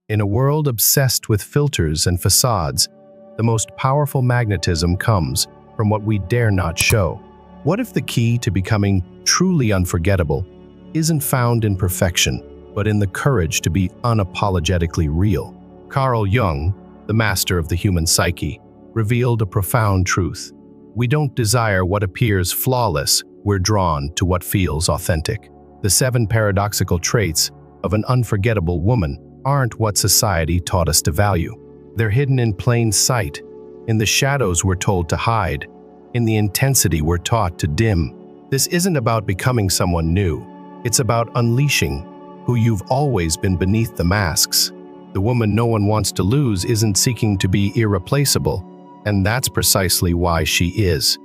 In a world obsessed with filters and facades, the most powerful magnetism comes from what we dare not show. What if the key to becoming truly unforgettable isn't found in perfection, but in the courage to be unapologetically real? Carl Jung, the master of the human psyche, revealed a profound truth. We don't desire what appears flawless, we're drawn to what feels authentic. The 7 paradoxical traits of an unforgettable woman aren't what society taught us to value. They're hidden in plain sight, in the shadows we're told to hide, in the intensity we're taught to dim. This isn't about becoming someone new. It's about unleashing who you've always been beneath the masks. The woman no one wants to lose isn't seeking to be irreplaceable, and that's precisely why she is.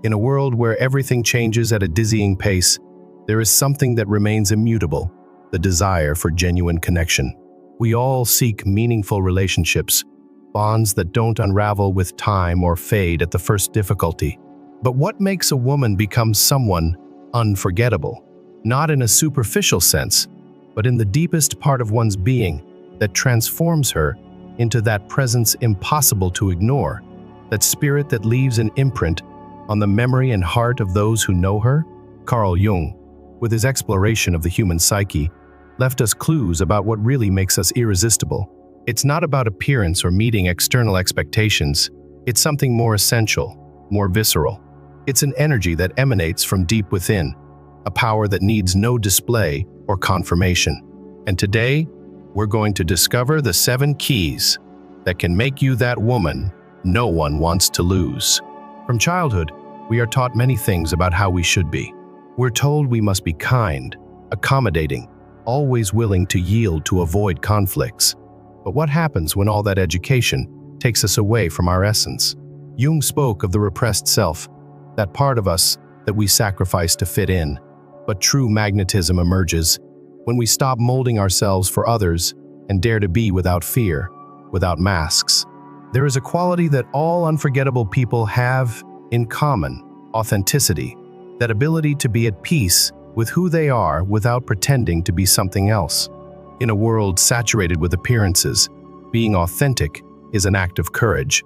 In a world where everything changes at a dizzying pace, there is something that remains immutable: the desire for genuine connection. We all seek meaningful relationships, bonds that don't unravel with time or fade at the first difficulty. But what makes a woman become someone unforgettable? Not in a superficial sense, but in the deepest part of one's being that transforms her into that presence impossible to ignore, that spirit that leaves an imprint on the memory and heart of those who know her. Carl Jung, with his exploration of the human psyche, left us clues about what really makes us irresistible. It's not about appearance or meeting external expectations. It's something more essential, more visceral. It's an energy that emanates from deep within, a power that needs no display or confirmation. And today, we're going to discover the 7 keys that can make you that woman no one wants to lose. From childhood, we are taught many things about how we should be. We're told we must be kind, accommodating, always willing to yield to avoid conflicts. But what happens when all that education takes us away from our essence? Jung spoke of the repressed self, that part of us that we sacrifice to fit in. But true magnetism emerges when we stop molding ourselves for others and dare to be without fear, without masks. There is a quality that all unforgettable people have in common: authenticity, that ability to be at peace with who they are without pretending to be something else. In a world saturated with appearances, being authentic is an act of courage.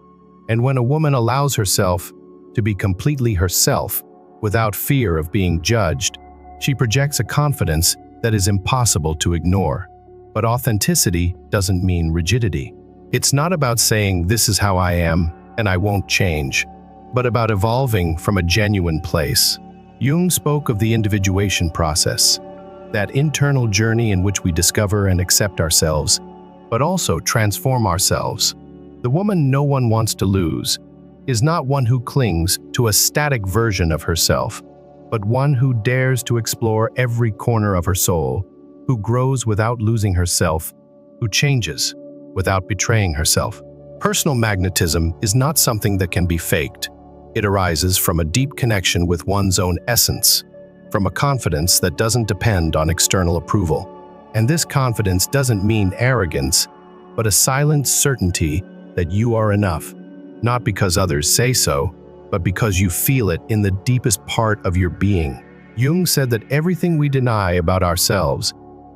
And when a woman allows herself to be completely herself, without fear of being judged, she projects a confidence that is impossible to ignore. But authenticity doesn't mean rigidity. It's not about saying, "This is how I am, and I won't change," but about evolving from a genuine place. Jung spoke of the individuation process, that internal journey in which we discover and accept ourselves, but also transform ourselves. The woman no one wants to lose is not one who clings to a static version of herself, but one who dares to explore every corner of her soul, who grows without losing herself, who changes without betraying herself. Personal magnetism is not something that can be faked. It arises from a deep connection with one's own essence, from a confidence that doesn't depend on external approval. And this confidence doesn't mean arrogance, but a silent certainty that you are enough, not because others say so, but because you feel it in the deepest part of your being. Jung said that everything we deny about ourselves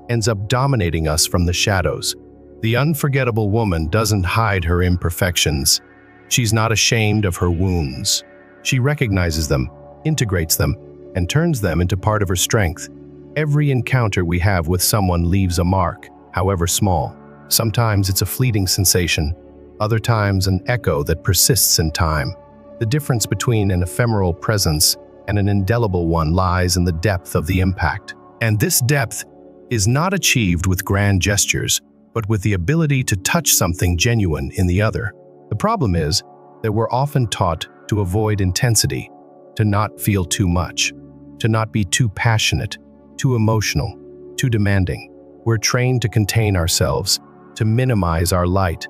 ends up dominating us from the shadows. The unforgettable woman doesn't hide her imperfections. She's not ashamed of her wounds. She recognizes them, integrates them, and turns them into part of her strength. Every encounter we have with someone leaves a mark, however small. Sometimes it's a fleeting sensation, other times an echo that persists in time. The difference between an ephemeral presence and an indelible one lies in the depth of the impact. And this depth is not achieved with grand gestures, but with the ability to touch something genuine in the other. The problem is that we're often taught to avoid intensity, to not feel too much, to not be too passionate, too emotional, too demanding. We're trained to contain ourselves, to minimize our light,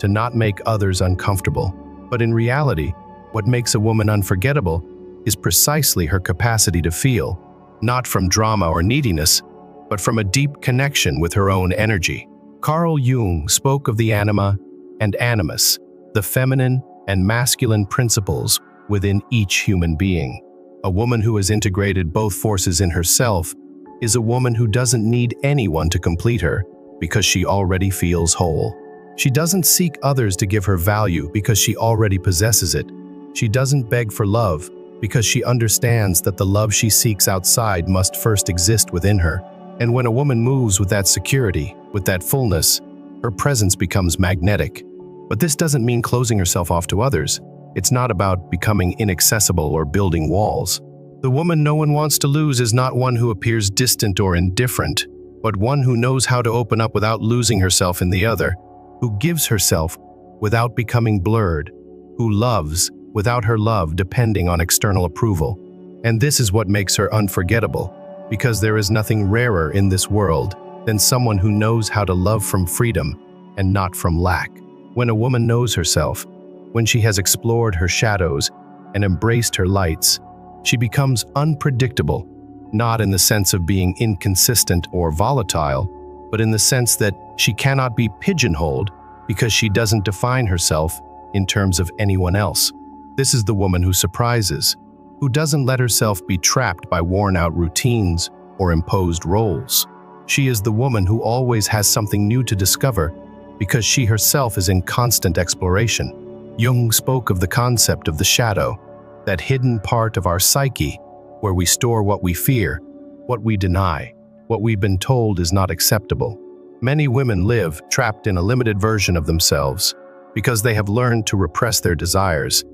to not make others uncomfortable. But in reality, what makes a woman unforgettable is precisely her capacity to feel, not from drama or neediness, but from a deep connection with her own energy. Carl Jung spoke of the anima and animus, the feminine and masculine principles within each human being. A woman who has integrated both forces in herself is a woman who doesn't need anyone to complete her, because she already feels whole. She doesn't seek others to give her value because she already possesses it. She doesn't beg for love because she understands that the love she seeks outside must first exist within her. And when a woman moves with that security, with that fullness, her presence becomes magnetic. But this doesn't mean closing herself off to others. It's not about becoming inaccessible or building walls. The woman no one wants to lose is not one who appears distant or indifferent, but one who knows how to open up without losing herself in the other, who gives herself without becoming blurred, who loves without her love depending on external approval. And this is what makes her unforgettable, because there is nothing rarer in this world than someone who knows how to love from freedom and not from lack. When a woman knows herself, when she has explored her shadows and embraced her lights, she becomes unpredictable, not in the sense of being inconsistent or volatile, but in the sense that she cannot be pigeonholed because she doesn't define herself in terms of anyone else. This is the woman who surprises, who doesn't let herself be trapped by worn-out routines or imposed roles. She is the woman who always has something new to discover because she herself is in constant exploration. Jung spoke of the concept of the shadow, that hidden part of our psyche where we store what we fear, what we deny, what we've been told is not acceptable. Many women live trapped in a limited version of themselves because they have learned to repress their desires,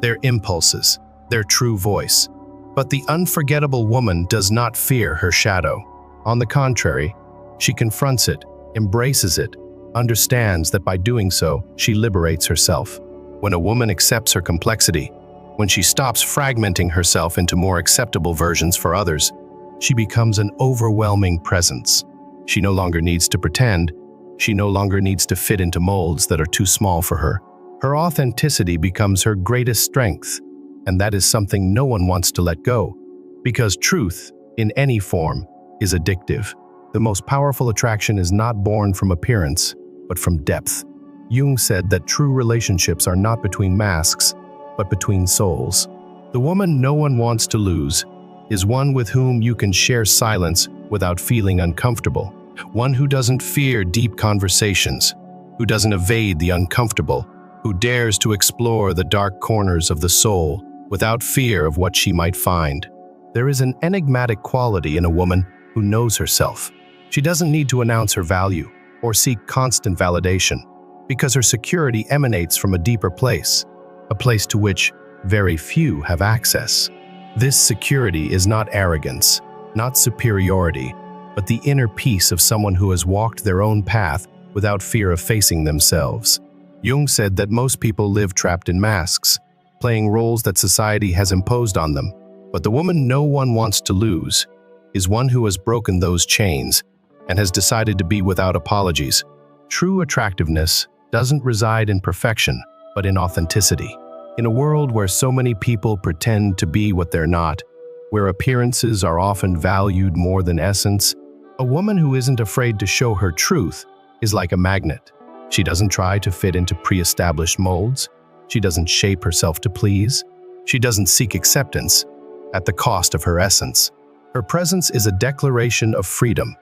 their impulses, their true voice. But the unforgettable woman does not fear her shadow. On the contrary, she confronts it, embraces it, understands that by doing so, she liberates herself. When a woman accepts her complexity, when she stops fragmenting herself into more acceptable versions for others, she becomes an overwhelming presence. She no longer needs to pretend. She no longer needs to fit into molds that are too small for her. Her authenticity becomes her greatest strength, and that is something no one wants to let go, because truth, in any form, is addictive. The most powerful attraction is not born from appearance, but from depth. Jung said that true relationships are not between masks, but between souls. The woman no one wants to lose is one with whom you can share silence without feeling uncomfortable, one who doesn't fear deep conversations, who doesn't evade the uncomfortable, who dares to explore the dark corners of the soul without fear of what she might find. There is an enigmatic quality in a woman who knows herself. She doesn't need to announce her value or seek constant validation, because her security emanates from a deeper place, a place to which very few have access. This security is not arrogance, not superiority, but the inner peace of someone who has walked their own path without fear of facing themselves. Jung said that most people live trapped in masks, playing roles that society has imposed on them. But the woman no one wants to lose is one who has broken those chains and has decided to be without apologies. True attractiveness doesn't reside in perfection, but in authenticity. In a world where so many people pretend to be what they're not, where appearances are often valued more than essence, a woman who isn't afraid to show her truth is like a magnet. She doesn't try to fit into pre-established molds. She doesn't shape herself to please. She doesn't seek acceptance at the cost of her essence. Her presence is a declaration of freedom,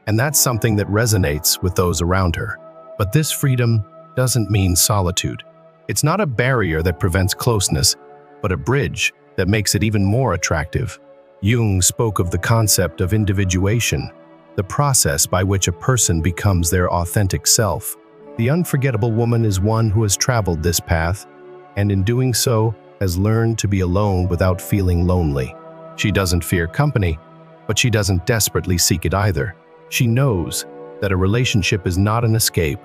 and that's something that resonates with those around her. But this freedom doesn't mean solitude. It's not a barrier that prevents closeness, but a bridge that makes it even more attractive. Jung spoke of the concept of individuation, the process by which a person becomes their authentic self. The unforgettable woman is one who has traveled this path, and in doing so, has learned to be alone without feeling lonely. She doesn't fear company, but she doesn't desperately seek it either. She knows that a relationship is not an escape,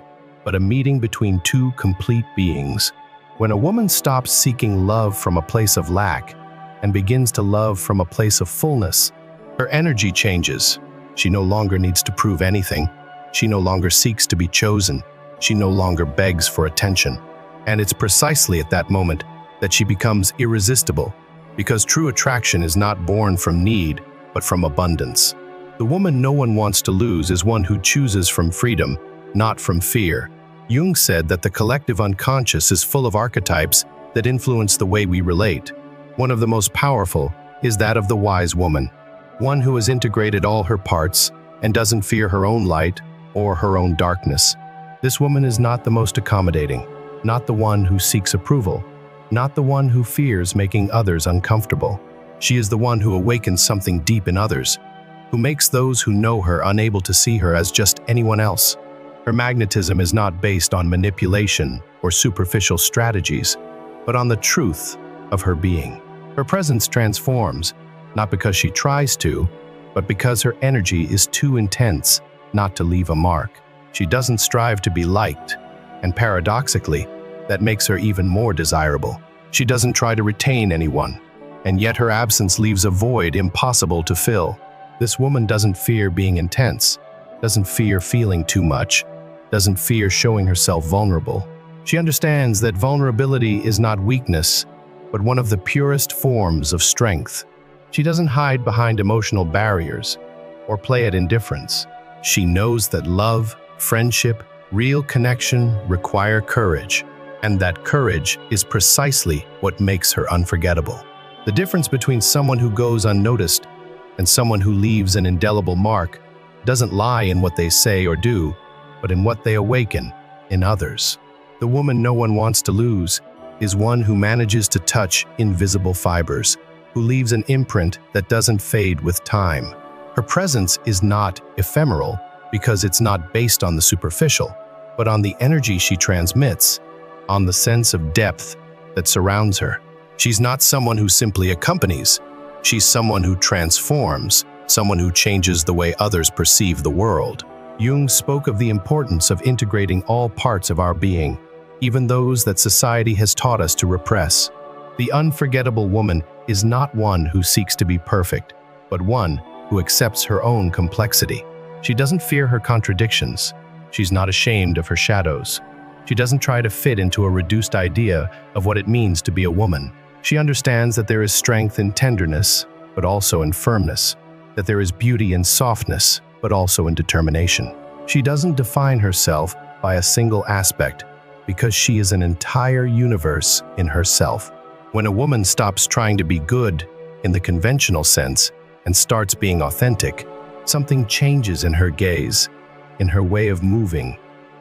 but a meeting between two complete beings. When a woman stops seeking love from a place of lack and begins to love from a place of fullness, her energy changes. She no longer needs to prove anything. She no longer seeks to be chosen. She no longer begs for attention. And it's precisely at that moment that she becomes irresistible, because true attraction is not born from need, but from abundance. The woman no one wants to lose is one who chooses from freedom, not from fear. Jung said that the collective unconscious is full of archetypes that influence the way we relate. One of the most powerful is that of the wise woman, one who has integrated all her parts and doesn't fear her own light or her own darkness. This woman is not the most accommodating, not the one who seeks approval, not the one who fears making others uncomfortable. She is the one who awakens something deep in others, who makes those who know her unable to see her as just anyone else. Her magnetism is not based on manipulation or superficial strategies, but on the truth of her being. Her presence transforms, not because she tries to, but because her energy is too intense not to leave a mark. She doesn't strive to be liked, and paradoxically, that makes her even more desirable. She doesn't try to retain anyone, and yet her absence leaves a void impossible to fill. This woman doesn't fear being intense, doesn't fear feeling too much, doesn't fear showing herself vulnerable. She understands that vulnerability is not weakness, but one of the purest forms of strength. She doesn't hide behind emotional barriers or play at indifference. She knows that love, friendship, real connection require courage, and that courage is precisely what makes her unforgettable. The difference between someone who goes unnoticed and someone who leaves an indelible mark doesn't lie in what they say or do, but in what they awaken in others. The woman no one wants to lose is one who manages to touch invisible fibers, who leaves an imprint that doesn't fade with time. Her presence is not ephemeral because it's not based on the superficial, but on the energy she transmits, on the sense of depth that surrounds her. She's not someone who simply accompanies. She's someone who transforms, someone who changes the way others perceive the world. Jung spoke of the importance of integrating all parts of our being, even those that society has taught us to repress. The unforgettable woman is not one who seeks to be perfect, but one who accepts her own complexity. She doesn't fear her contradictions. She's not ashamed of her shadows. She doesn't try to fit into a reduced idea of what it means to be a woman. She understands that there is strength in tenderness, but also in firmness, that there is beauty in softness, but also in determination. She doesn't define herself by a single aspect, because she is an entire universe in herself. When a woman stops trying to be good in the conventional sense and starts being authentic, something changes in her gaze, in her way of moving,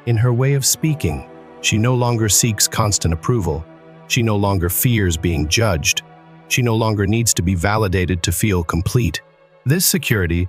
in her way of speaking. She no longer seeks constant approval. She no longer fears being judged. She no longer needs to be validated to feel complete. This security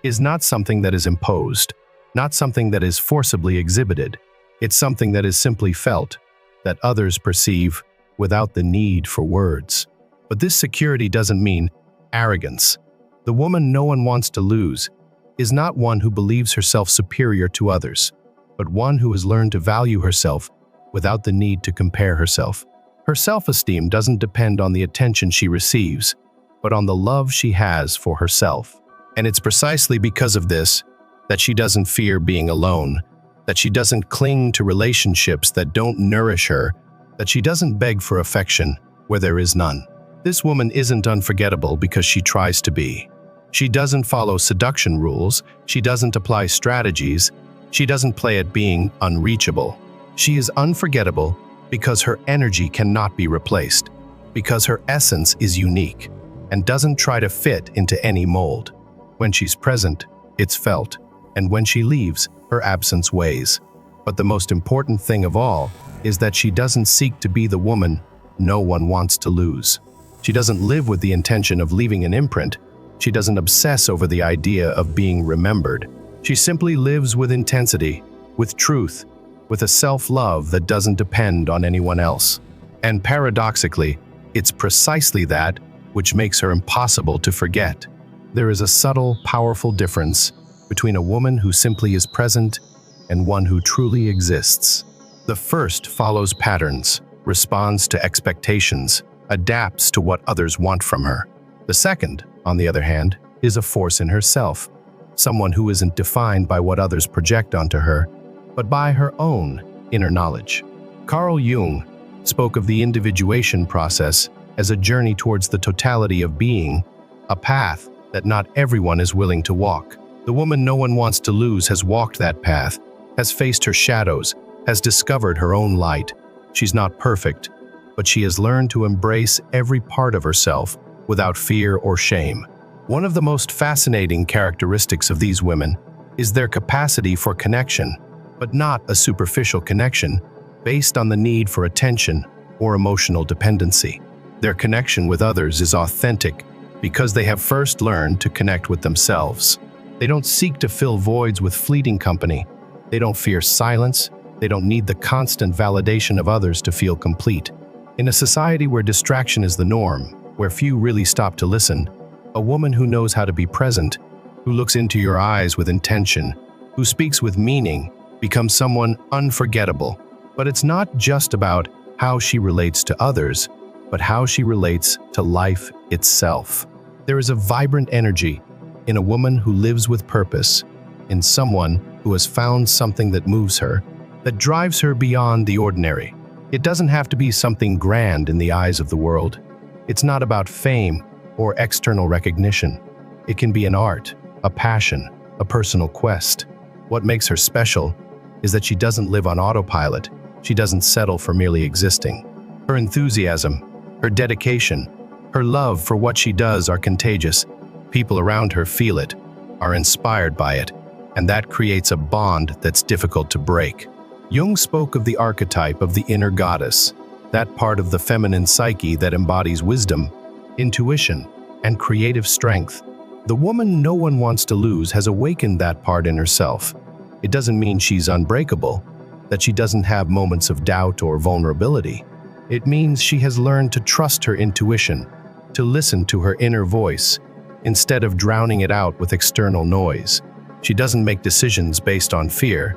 is not something that is imposed, not something that is forcibly exhibited. It's something that is simply felt, that others perceive without the need for words. But this security doesn't mean arrogance. The woman no one wants to lose is not one who believes herself superior to others, but one who has learned to value herself without the need to compare herself. Her self-esteem doesn't depend on the attention she receives, but on the love she has for herself. And it's precisely because of this that she doesn't fear being alone, that she doesn't cling to relationships that don't nourish her, that she doesn't beg for affection where there is none. This woman isn't unforgettable because she tries to be. She doesn't follow seduction rules, she doesn't apply strategies, she doesn't play at being unreachable. She is unforgettable because her energy cannot be replaced, because her essence is unique and doesn't try to fit into any mold. When she's present, it's felt, and when she leaves, her absence weighs. But the most important thing of all is that she doesn't seek to be the woman no one wants to lose. She doesn't live with the intention of leaving an imprint. She doesn't obsess over the idea of being remembered. She simply lives with intensity, with truth, with a self-love that doesn't depend on anyone else. And paradoxically, it's precisely that which makes her impossible to forget. There is a subtle, powerful difference between a woman who simply is present and one who truly exists. The first follows patterns, responds to expectations, adapts to what others want from her. The second, on the other hand, is a force in herself, someone who isn't defined by what others project onto her, but by her own inner knowledge. Carl Jung spoke of the individuation process as a journey towards the totality of being, a path that not everyone is willing to walk. The woman no one wants to lose has walked that path, has faced her shadows, has discovered her own light. She's not perfect, but she has learned to embrace every part of herself without fear or shame. One of the most fascinating characteristics of these women is their capacity for connection, but not a superficial connection based on the need for attention or emotional dependency. Their connection with others is authentic because they have first learned to connect with themselves. They don't seek to fill voids with fleeting company. They don't fear silence. They don't need the constant validation of others to feel complete. In a society where distraction is the norm, where few really stop to listen, a woman who knows how to be present, who looks into your eyes with intention, who speaks with meaning, becomes someone unforgettable. But it's not just about how she relates to others, but how she relates to life itself. There is a vibrant energy in a woman who lives with purpose, in someone who has found something that moves her, that drives her beyond the ordinary. It doesn't have to be something grand in the eyes of the world. It's not about fame or external recognition. It can be an art, a passion, a personal quest. What makes her special is that she doesn't live on autopilot. She doesn't settle for merely existing. Her enthusiasm, her dedication, her love for what she does are contagious. People around her feel it, are inspired by it, and that creates a bond that's difficult to break. Jung spoke of the archetype of the inner goddess, that part of the feminine psyche that embodies wisdom, intuition, and creative strength. The woman no one wants to lose has awakened that part in herself. It doesn't mean she's unbreakable, that she doesn't have moments of doubt or vulnerability. It means she has learned to trust her intuition, to listen to her inner voice, instead of drowning it out with external noise. She doesn't make decisions based on fear.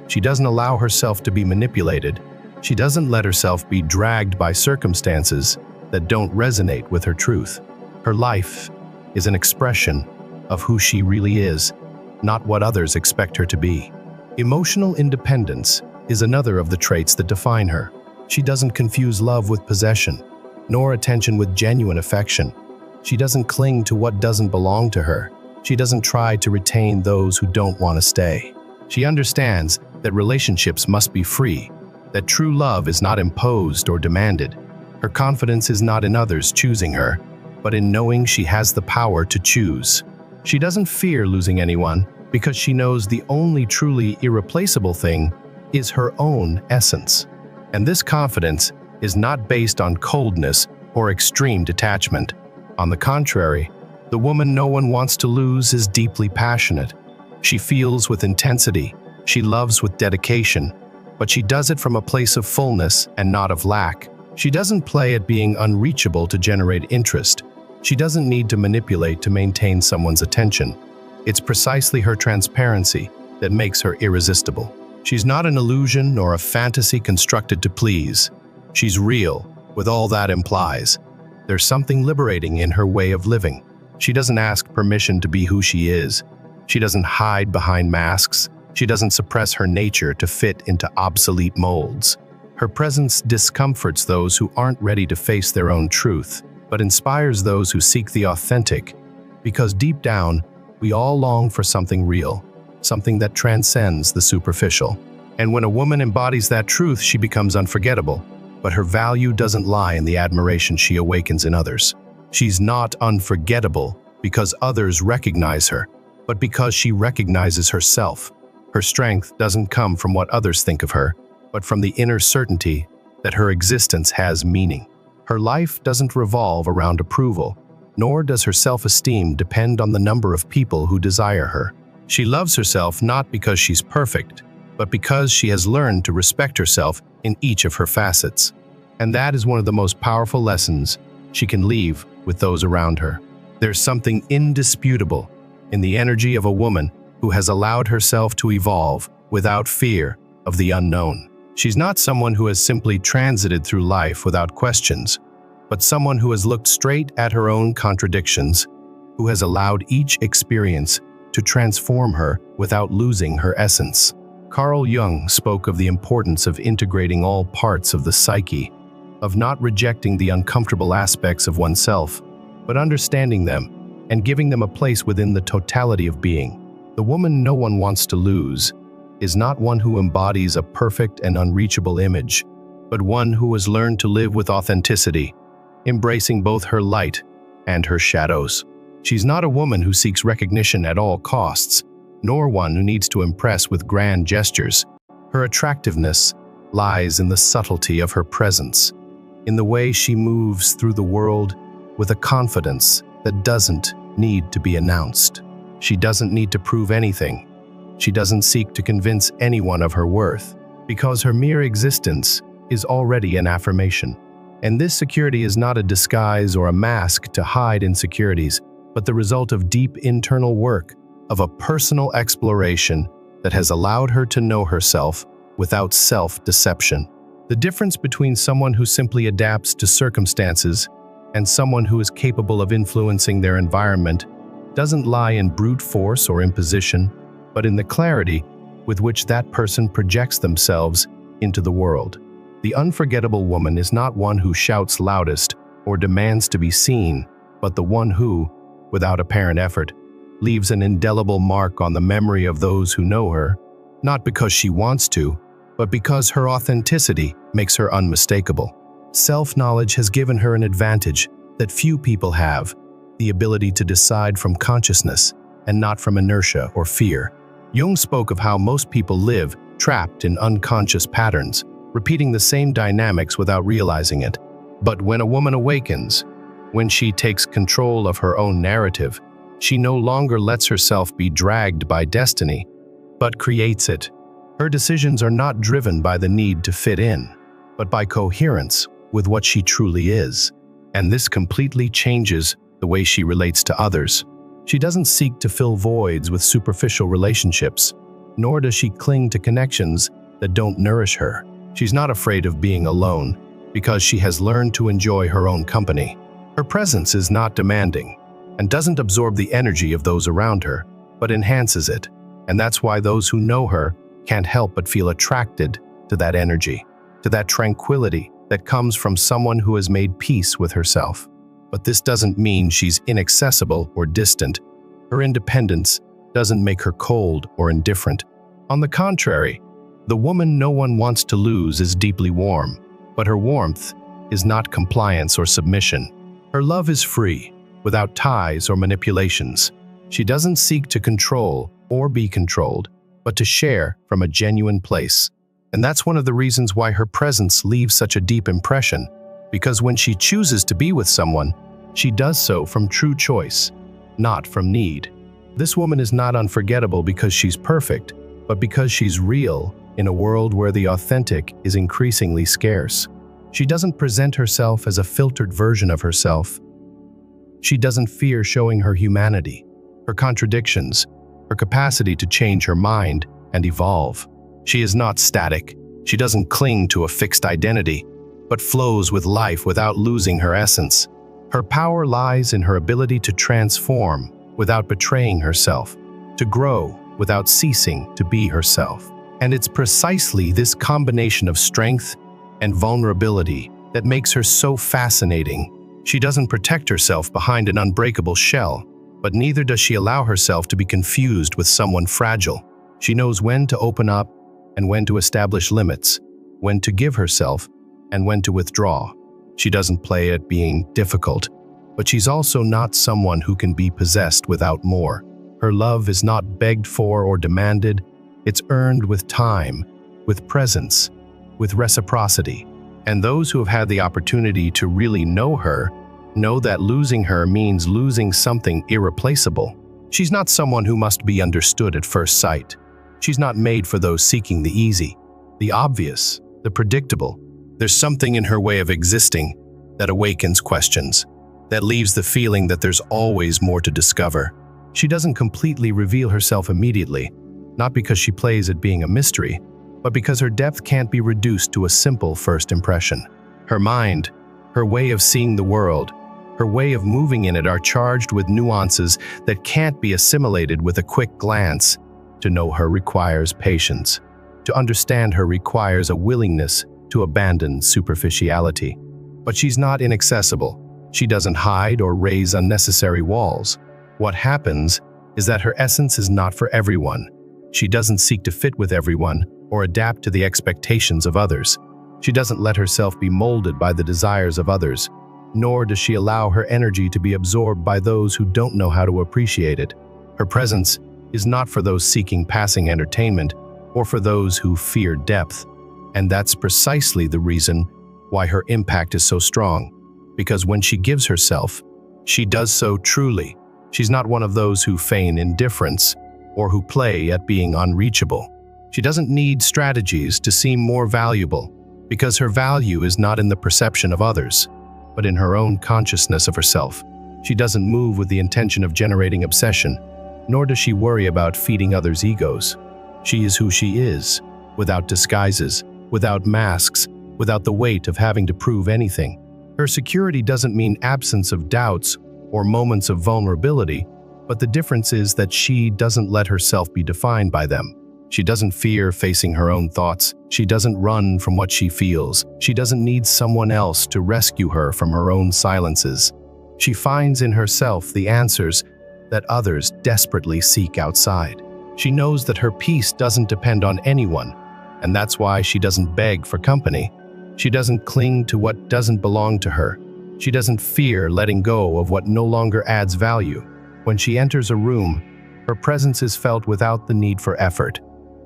She doesn't allow herself to be manipulated. She doesn't let herself be dragged by circumstances that don't resonate with her truth. Her life is an expression of who she really is, not what others expect her to be. Emotional independence is another of the traits that define her. She doesn't confuse love with possession, nor attention with genuine affection. She doesn't cling to what doesn't belong to her. She doesn't try to retain those who don't want to stay. She understands that relationships must be free, that true love is not imposed or demanded. Her confidence is not in others choosing her, but in knowing she has the power to choose. She doesn't fear losing anyone because she knows the only truly irreplaceable thing is her own essence. And this confidence is not based on coldness or extreme detachment. On the contrary, the woman no one wants to lose is deeply passionate. She feels with intensity. She loves with dedication, but she does it from a place of fullness and not of lack. She doesn't play at being unreachable to generate interest. She doesn't need to manipulate to maintain someone's attention. It's precisely her transparency that makes her irresistible. She's not an illusion or a fantasy constructed to please. She's real, with all that implies. There's something liberating in her way of living. She doesn't ask permission to be who she is. She doesn't hide behind masks. She doesn't suppress her nature to fit into obsolete molds. Her presence discomforts those who aren't ready to face their own truth, but inspires those who seek the authentic, because deep down, we all long for something real, something that transcends the superficial. And when a woman embodies that truth, she becomes unforgettable, but her value doesn't lie in the admiration she awakens in others. She's not unforgettable because others recognize her, but because she recognizes herself. Her strength doesn't come from what others think of her, but from the inner certainty that her existence has meaning. Her life doesn't revolve around approval, nor does her self-esteem depend on the number of people who desire her. She loves herself not because she's perfect, but because she has learned to respect herself in each of her facets. And that is one of the most powerful lessons she can leave with those around her. There's something indisputable in the energy of a woman who has allowed herself to evolve without fear of the unknown. She's not someone who has simply transited through life without questions, but someone who has looked straight at her own contradictions, who has allowed each experience to transform her without losing her essence. Carl Jung spoke of the importance of integrating all parts of the psyche, of not rejecting the uncomfortable aspects of oneself, but understanding them and giving them a place within the totality of being. The woman no one wants to lose is not one who embodies a perfect and unreachable image, but one who has learned to live with authenticity, embracing both her light and her shadows. She's not a woman who seeks recognition at all costs, nor one who needs to impress with grand gestures. Her attractiveness lies in the subtlety of her presence, in the way she moves through the world with a confidence that doesn't need to be announced. She doesn't need to prove anything. She doesn't seek to convince anyone of her worth, because her mere existence is already an affirmation. And this security is not a disguise or a mask to hide insecurities, but the result of deep internal work, of a personal exploration that has allowed her to know herself without self-deception. The difference between someone who simply adapts to circumstances and someone who is capable of influencing their environment doesn't lie in brute force or imposition, but in the clarity with which that person projects themselves into the world. The unforgettable woman is not one who shouts loudest or demands to be seen, but the one who, without apparent effort, leaves an indelible mark on the memory of those who know her, not because she wants to, but because her authenticity makes her unmistakable. Self-knowledge has given her an advantage that few people have, the ability to decide from consciousness and not from inertia or fear. Jung spoke of how most people live trapped in unconscious patterns, repeating the same dynamics without realizing it. But when a woman awakens, when she takes control of her own narrative, she no longer lets herself be dragged by destiny, but creates it. Her decisions are not driven by the need to fit in, but by coherence with what she truly is. And this completely changes the way she relates to others. She doesn't seek to fill voids with superficial relationships, nor does she cling to connections that don't nourish her. She's not afraid of being alone, because she has learned to enjoy her own company. Her presence is not demanding, and doesn't absorb the energy of those around her, but enhances it. And that's why those who know her can't help but feel attracted to that energy, to that tranquility that comes from someone who has made peace with herself. But this doesn't mean she's inaccessible or distant. Her independence doesn't make her cold or indifferent. On the contrary, the woman no one wants to lose is deeply warm, but her warmth is not compliance or submission. Her love is free, without ties or manipulations. She doesn't seek to control or be controlled, but to share from a genuine place. And that's one of the reasons why her presence leaves such a deep impression, because when she chooses to be with someone, she does so from true choice, not from need. This woman is not unforgettable because she's perfect, but because she's real in a world where the authentic is increasingly scarce. She doesn't present herself as a filtered version of herself. She doesn't fear showing her humanity, her contradictions, her capacity to change her mind and evolve. She is not static. She doesn't cling to a fixed identity, but flows with life without losing her essence. Her power lies in her ability to transform without betraying herself, to grow without ceasing to be herself. And it's precisely this combination of strength and vulnerability that makes her so fascinating. She doesn't protect herself behind an unbreakable shell, but neither does she allow herself to be confused with someone fragile. She knows when to open up and when to establish limits, when to give herself and when to withdraw. She doesn't play at being difficult, but she's also not someone who can be possessed without more. Her love is not begged for or demanded. It's earned with time, with presence, with reciprocity. And those who have had the opportunity to really know her know that losing her means losing something irreplaceable. She's not someone who must be understood at first sight. She's not made for those seeking the easy, the obvious, the predictable. There's something in her way of existing that awakens questions, that leaves the feeling that there's always more to discover. She doesn't completely reveal herself immediately, not because she plays at being a mystery, but because her depth can't be reduced to a simple first impression. Her mind, her way of seeing the world, her way of moving in it are charged with nuances that can't be assimilated with a quick glance. To know her requires patience. To understand her requires a willingness to abandon superficiality. But she's not inaccessible. She doesn't hide or raise unnecessary walls. What happens is that her essence is not for everyone. She doesn't seek to fit with everyone or adapt to the expectations of others. She doesn't let herself be molded by the desires of others, nor does she allow her energy to be absorbed by those who don't know how to appreciate it. Her presence is not for those seeking passing entertainment or for those who fear depth. And that's precisely the reason why her impact is so strong. Because when she gives herself, she does so truly. She's not one of those who feign indifference or who play at being unreachable. She doesn't need strategies to seem more valuable, because her value is not in the perception of others, but in her own consciousness of herself. She doesn't move with the intention of generating obsession, nor does she worry about feeding others' egos. She is who she is, without disguises, without masks, without the weight of having to prove anything. Her security doesn't mean absence of doubts or moments of vulnerability, but the difference is that she doesn't let herself be defined by them. She doesn't fear facing her own thoughts. She doesn't run from what she feels. She doesn't need someone else to rescue her from her own silences. She finds in herself the answers that others desperately seek outside. She knows that her peace doesn't depend on anyone, and that's why she doesn't beg for company. She doesn't cling to what doesn't belong to her. She doesn't fear letting go of what no longer adds value. When she enters a room, her presence is felt without the need for effort.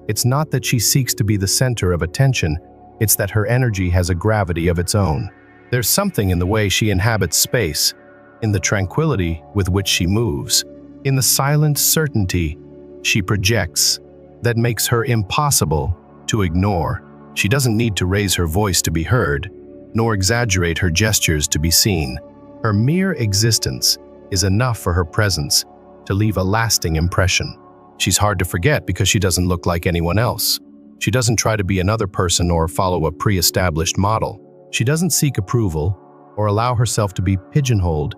It's not that she seeks to be the center of attention, it's that her energy has a gravity of its own. There's something in the way she inhabits space, in the tranquility with which she moves, in the silent certainty she projects, that makes her impossible to ignore. She doesn't need to raise her voice to be heard, nor exaggerate her gestures to be seen. Her mere existence is enough for her presence to leave a lasting impression. She's hard to forget because she doesn't look like anyone else. She doesn't try to be another person or follow a pre-established model. She doesn't seek approval or allow herself to be pigeonholed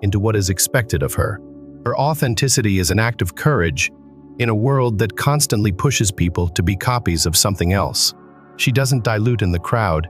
into what is expected of her. Her authenticity is an act of courage in a world that constantly pushes people to be copies of something else. She doesn't dilute in the crowd.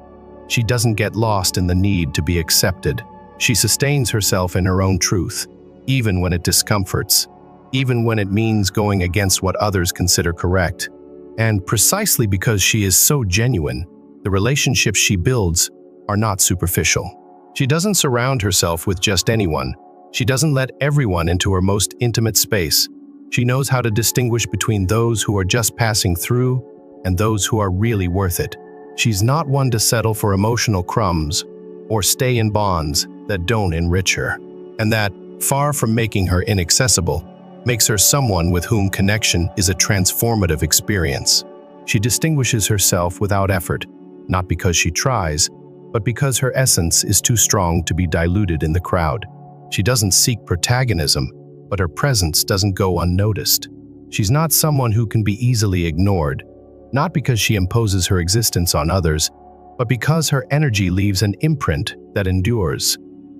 She doesn't get lost in the need to be accepted. She sustains herself in her own truth, even when it discomforts, even when it means going against what others consider correct. And precisely because she is so genuine, the relationships she builds are not superficial. She doesn't surround herself with just anyone. She doesn't let everyone into her most intimate space. She knows how to distinguish between those who are just passing through and those who are really worth it. She's not one to settle for emotional crumbs or stay in bonds that don't enrich her. And that, far from making her inaccessible, makes her someone with whom connection is a transformative experience. She distinguishes herself without effort, not because she tries, but because her essence is too strong to be diluted in the crowd. She doesn't seek protagonism, but her presence doesn't go unnoticed. She's not someone who can be easily ignored, not because she imposes her existence on others, but because her energy leaves an imprint that endures.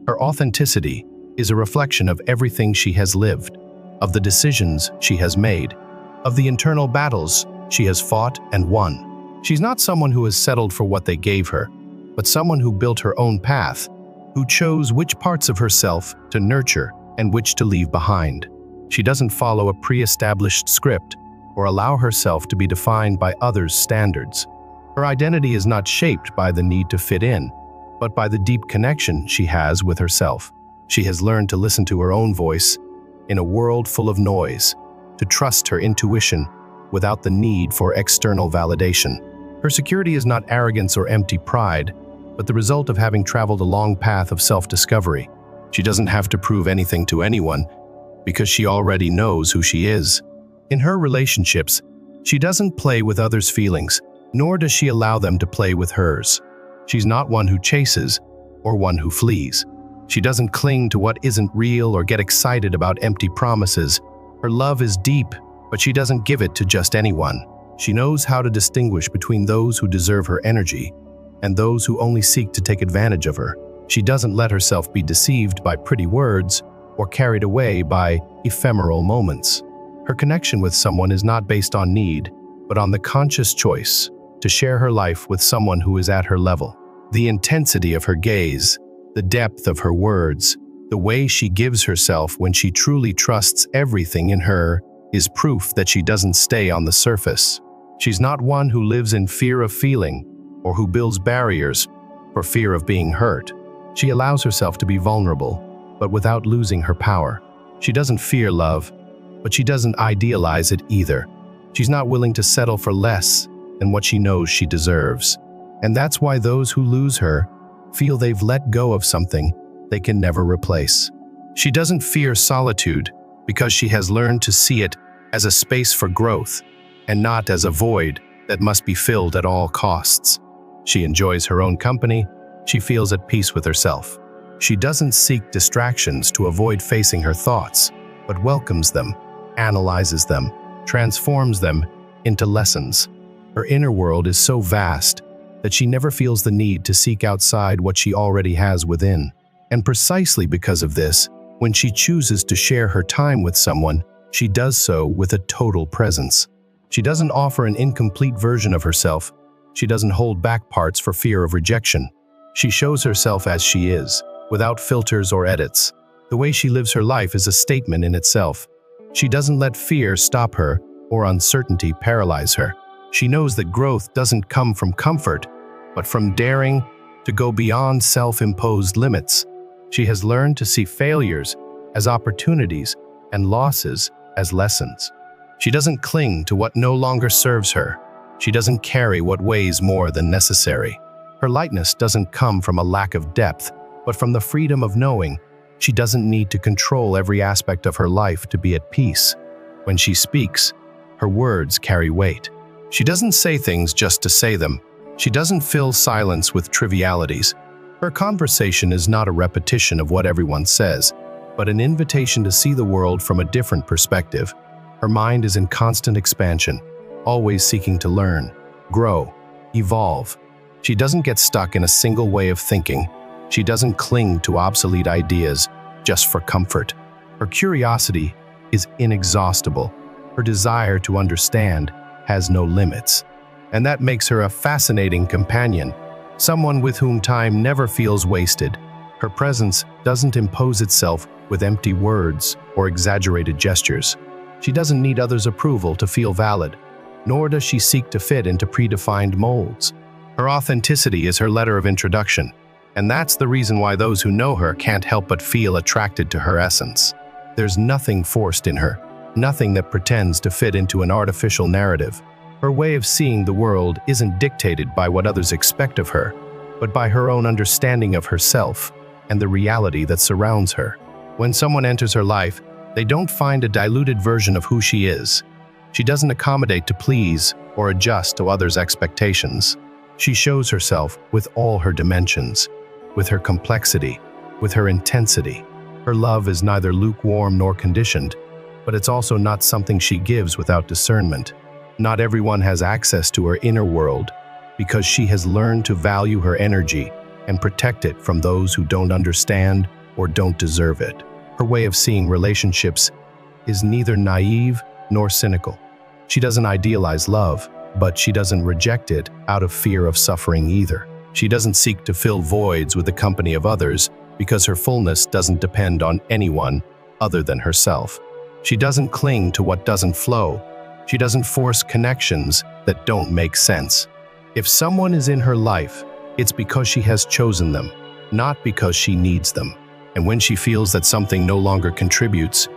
Her authenticity is a reflection of everything she has lived, of the decisions she has made, of the internal battles she has fought and won. She's not someone who has settled for what they gave her, but someone who built her own path, who chose which parts of herself to nurture and which to leave behind. She doesn't follow a pre-established script or allow herself to be defined by others' standards. Her identity is not shaped by the need to fit in, but by the deep connection she has with herself. She has learned to listen to her own voice in a world full of noise, to trust her intuition without the need for external validation. Her security is not arrogance or empty pride, but the result of having traveled a long path of self-discovery. She doesn't have to prove anything to anyone because she already knows who she is. In her relationships, she doesn't play with others' feelings, nor does she allow them to play with hers. She's not one who chases or one who flees. She doesn't cling to what isn't real or get excited about empty promises. Her love is deep, but she doesn't give it to just anyone. She knows how to distinguish between those who deserve her energy and those who only seek to take advantage of her. She doesn't let herself be deceived by pretty words or carried away by ephemeral moments. Her connection with someone is not based on need, but on the conscious choice to share her life with someone who is at her level. The intensity of her gaze, the depth of her words, the way she gives herself when she truly trusts everything in her is proof that she doesn't stay on the surface. She's not one who lives in fear of feeling or who builds barriers for fear of being hurt. She allows herself to be vulnerable, but without losing her power. She doesn't fear love, but she doesn't idealize it either. She's not willing to settle for less than what she knows she deserves. And that's why those who lose her feel they've let go of something they can never replace. She doesn't fear solitude because she has learned to see it as a space for growth and not as a void that must be filled at all costs. She enjoys her own company. She feels at peace with herself. She doesn't seek distractions to avoid facing her thoughts, but welcomes them, analyzes them, transforms them into lessons. Her inner world is so vast that she never feels the need to seek outside what she already has within. And precisely because of this, when she chooses to share her time with someone, she does so with a total presence. She doesn't offer an incomplete version of herself. She doesn't hold back parts for fear of rejection. She shows herself as she is, without filters or edits. The way she lives her life is a statement in itself. She doesn't let fear stop her or uncertainty paralyze her. She knows that growth doesn't come from comfort, but from daring to go beyond self-imposed limits. She has learned to see failures as opportunities and losses as lessons. She doesn't cling to what no longer serves her. She doesn't carry what weighs more than necessary. Her lightness doesn't come from a lack of depth, but from the freedom of knowing she doesn't need to control every aspect of her life to be at peace. When she speaks, her words carry weight. She doesn't say things just to say them. She doesn't fill silence with trivialities. Her conversation is not a repetition of what everyone says, but an invitation to see the world from a different perspective. Her mind is in constant expansion, always seeking to learn, grow, evolve. She doesn't get stuck in a single way of thinking. She doesn't cling to obsolete ideas just for comfort. Her curiosity is inexhaustible. Her desire to understand has no limits. And that makes her a fascinating companion, someone with whom time never feels wasted. Her presence doesn't impose itself with empty words or exaggerated gestures. She doesn't need others' approval to feel valid, nor does she seek to fit into predefined molds. Her authenticity is her letter of introduction, and that's the reason why those who know her can't help but feel attracted to her essence. There's nothing forced in her, nothing that pretends to fit into an artificial narrative. Her way of seeing the world isn't dictated by what others expect of her, but by her own understanding of herself and the reality that surrounds her. When someone enters her life, they don't find a diluted version of who she is. She doesn't accommodate to please or adjust to others' expectations. She shows herself with all her dimensions, with her complexity, with her intensity. Her love is neither lukewarm nor conditioned, but it's also not something she gives without discernment. Not everyone has access to her inner world because she has learned to value her energy and protect it from those who don't understand or don't deserve it. Her way of seeing relationships is neither naive nor cynical. She doesn't idealize love, but she doesn't reject it out of fear of suffering either. She doesn't seek to fill voids with the company of others because her fullness doesn't depend on anyone other than herself. She doesn't cling to what doesn't flow. She doesn't force connections that don't make sense. If someone is in her life, it's because she has chosen them, not because she needs them. And when she feels that something no longer contributes,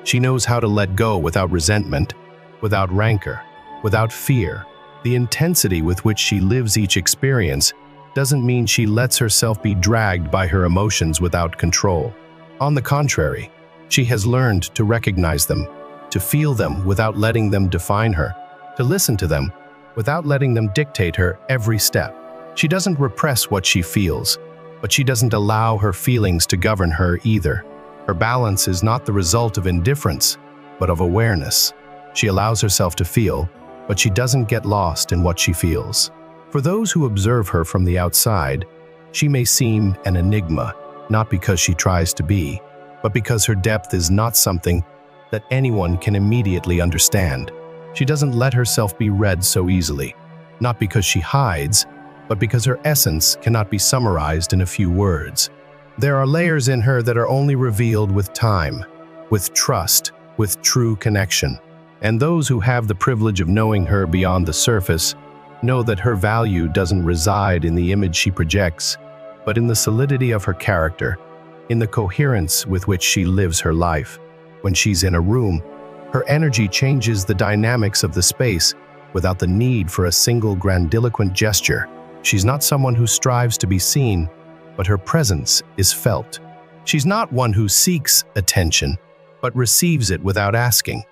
she knows how to let go without resentment, without rancor, without fear. The intensity with which she lives each experience doesn't mean she lets herself be dragged by her emotions without control. On the contrary, she has learned to recognize them, to feel them without letting them define her, to listen to them without letting them dictate her every step. She doesn't repress what she feels, but she doesn't allow her feelings to govern her either. Her balance is not the result of indifference, but of awareness. She allows herself to feel, but she doesn't get lost in what she feels. For those who observe her from the outside, she may seem an enigma, not because she tries to be, but because her depth is not something that anyone can immediately understand. She doesn't let herself be read so easily, not because she hides, but because her essence cannot be summarized in a few words. There are layers in her that are only revealed with time, with trust, with true connection. And those who have the privilege of knowing her beyond the surface know that her value doesn't reside in the image she projects, but in the solidity of her character, in the coherence with which she lives her life. When she's in a room, Her energy changes the dynamics of the space without the need for a single grandiloquent gesture. She's not someone who strives to be seen, but her presence is felt. She's not one who seeks attention, but receives it without asking.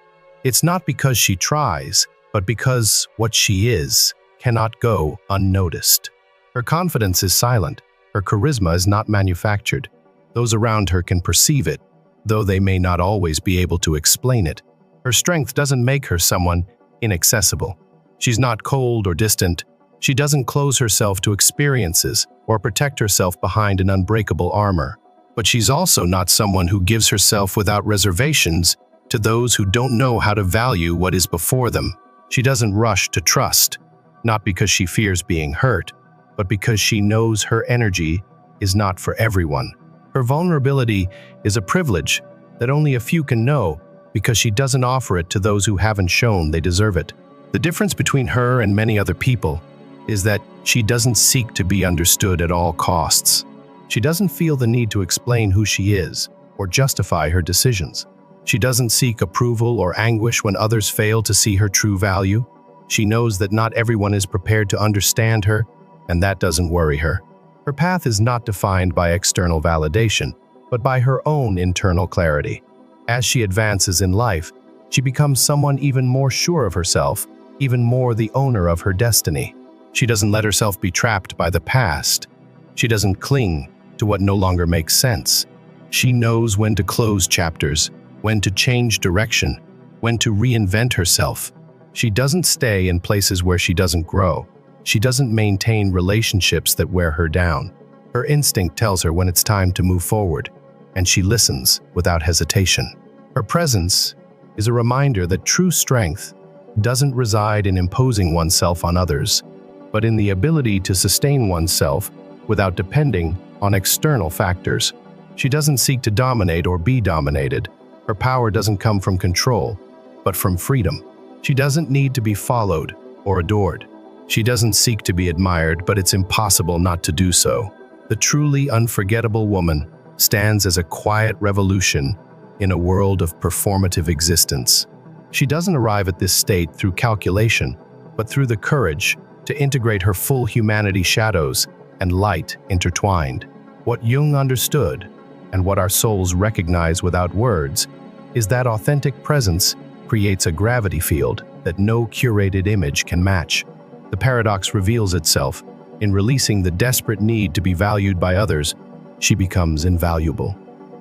It's not because she tries, but because what she is cannot go unnoticed. Her confidence is silent. Her charisma is not manufactured. Those around her can perceive it, though they may not always be able to explain it. Her strength doesn't make her someone inaccessible. She's not cold or distant. She doesn't close herself to experiences or protect herself behind an unbreakable armor. But she's also not someone who gives herself without reservations to those who don't know how to value what is before them. She doesn't rush to trust, not because she fears being hurt, but because she knows her energy is not for everyone. Her vulnerability is a privilege that only a few can know because she doesn't offer it to those who haven't shown they deserve it. The difference between her and many other people is that she doesn't seek to be understood at all costs. She doesn't feel the need to explain who she is or justify her decisions. She doesn't seek approval or anguish when others fail to see her true value. She knows that not everyone is prepared to understand her, and that doesn't worry her. Her path is not defined by external validation, but by her own internal clarity. As she advances in life, she becomes someone even more sure of herself, even more the owner of her destiny. She doesn't let herself be trapped by the past. She doesn't cling to what no longer makes sense. She knows when to close chapters, when to change direction, when to reinvent herself. She doesn't stay in places where she doesn't grow. She doesn't maintain relationships that wear her down. Her instinct tells her when it's time to move forward, and she listens without hesitation. Her presence is a reminder that true strength doesn't reside in imposing oneself on others, but in the ability to sustain oneself without depending on external factors. She doesn't seek to dominate or be dominated. Her power doesn't come from control, but from freedom. She doesn't need to be followed or adored. She doesn't seek to be admired, but it's impossible not to do so. The truly unforgettable woman stands as a quiet revolution in a world of performative existence. She doesn't arrive at this state through calculation, but through the courage to integrate her full humanity, shadows and light intertwined. What Jung understood, and what our souls recognize without words, is that authentic presence creates a gravity field that no curated image can match. The paradox reveals itself. In releasing the desperate need to be valued by others, she becomes invaluable.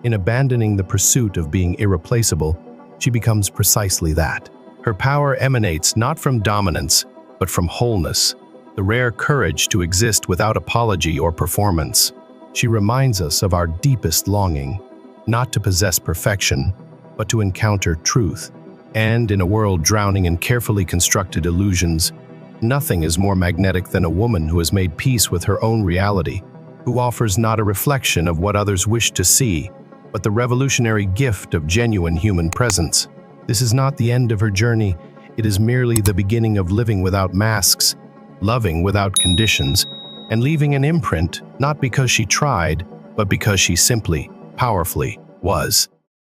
In abandoning the pursuit of being irreplaceable, she becomes precisely that. Her power emanates not from dominance, but from wholeness, the rare courage to exist without apology or performance. She reminds us of our deepest longing, not to possess perfection, but to encounter truth. And in a world drowning in carefully constructed illusions, nothing is more magnetic than a woman who has made peace with her own reality, who offers not a reflection of what others wish to see, but the revolutionary gift of genuine human presence. This is not the end of her journey. It is merely the beginning of living without masks, loving without conditions, and leaving an imprint, not because she tried, but because she simply, powerfully was.